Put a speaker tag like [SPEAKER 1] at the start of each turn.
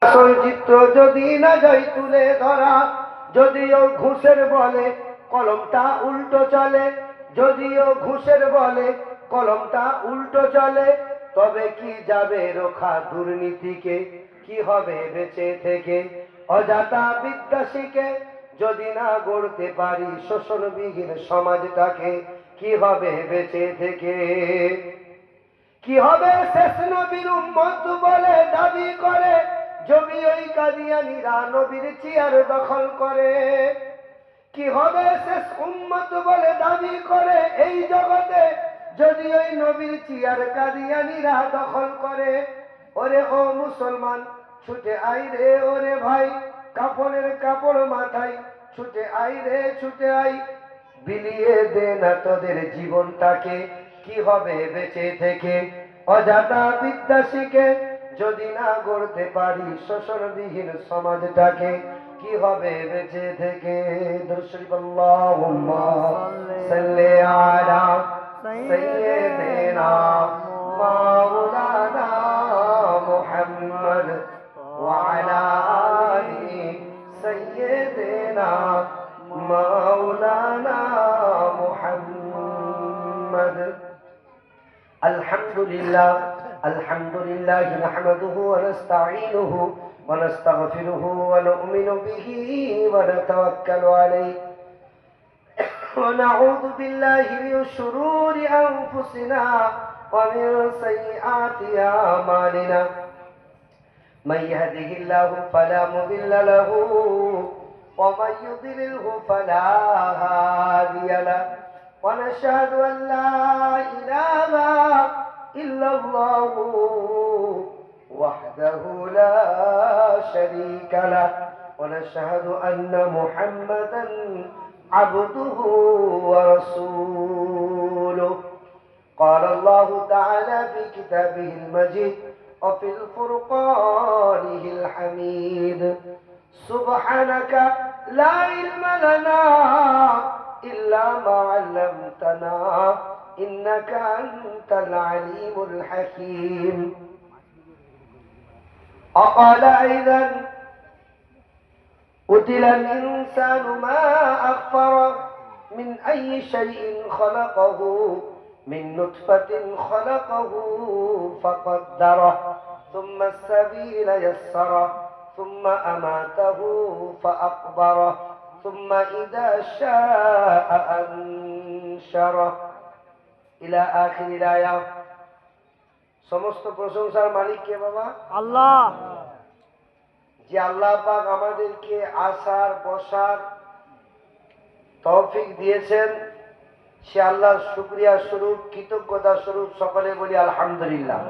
[SPEAKER 1] আসল চিত্র যদি না যাই তুলে ধরা, যদিও ঘুষের বলে কলমটা উল্টো চলে, যদিও ঘুষের বলে কলমটা উল্টো চলে, তবে কি যাবে রোখা দুর্নীতিকে, কি হবে বেঁচে থেকে অজাতা বিদ্যা শিখে, যদি না গড়তে পারি শোষণবিহীন সমাজটাকে, কি হবে বেঁচে থেকে। কি হবে শেষ নবীর উম্মত বলে দাবি করে, যদি ওই কাদিয়ানীরা নবীর চেয়ার দখল করে। কি হবে শেষ উম্মত বলে দাবি করে এই জগতে, যদি ওই নবীর চেয়ার কাদিয়ানীরা দখল করে। ওরে ও মুসলমান ছুটে আই রে, ওরে ভাই কাপড়ের কাপড় মাথায় ছুটে আই রে, ছুটে আই, বিলিয়ে দে না তোদের জীবনটাকে, কি হবে বেঁচে থেকে অজাতা বিদ্যা শিখে, যদি না গড়তে পারি শোষণবিহীন সমাজটাকে, কি হবে বেঁচে থেকে। দুরূদ শরীফ আল্লাহুম্মা সাল্লি আলা সাইয়্যিদিনা মাওলানা মুহাম্মদ ওয়া আলা আলি সাইয়্যিদিনা মাওলানা মুহাম্মদ। আলহামদুলিল্লাহ আলহামদুলিল্লাহ নাহমাদুহু ওয়া নাস্তাঈনুহু ওয়া নাস্তাগফিরুহু ওয়া নু'মিনু বিহি ওয়া নাতাওয়াক্কালু আলাইহি ওয়া নাউযু বিল্লাহি মিন শুরুরি আনফুসিনা ওয়া মিন সাইয়্যাতি আমালিনা। মান ইয়াহদিহিল্লাহু ফালা মুদিল্লা লাহু ওয়া মান ইউদ্লিলহু ফালা হাদিয়া লাহু। ونشهد أن لا إله إلا الله وحده لا شريك له، ونشهد أن محمدا عبده ورسوله. قال الله تعالى في كتابه المجيد وفي الفرقانه الحميد: سبحانك لا علم لنا إلا ما علمتنا إنك أنت العليم الحكيم. وقال أيضا: قتل الإنسان ما أكفر من أي شيء خلقه من نطفة خلقه فقدره ثم السبيل يسره ثم أماته فأقبره ثم إذا شاء أنشره إلى آخر الآية. সমস্ত প্রশংসার মালিক কে বাবা? আল্লাহ। যে আল্লাহ পাক আমাদেরকে আসার বসার তৌফিক দিয়েছেন, সে আল্লাহর শুকরিয়া স্বরূপ কৃতজ্ঞতা স্বরূপ সকলে বলি আলহামদুলিল্লাহ।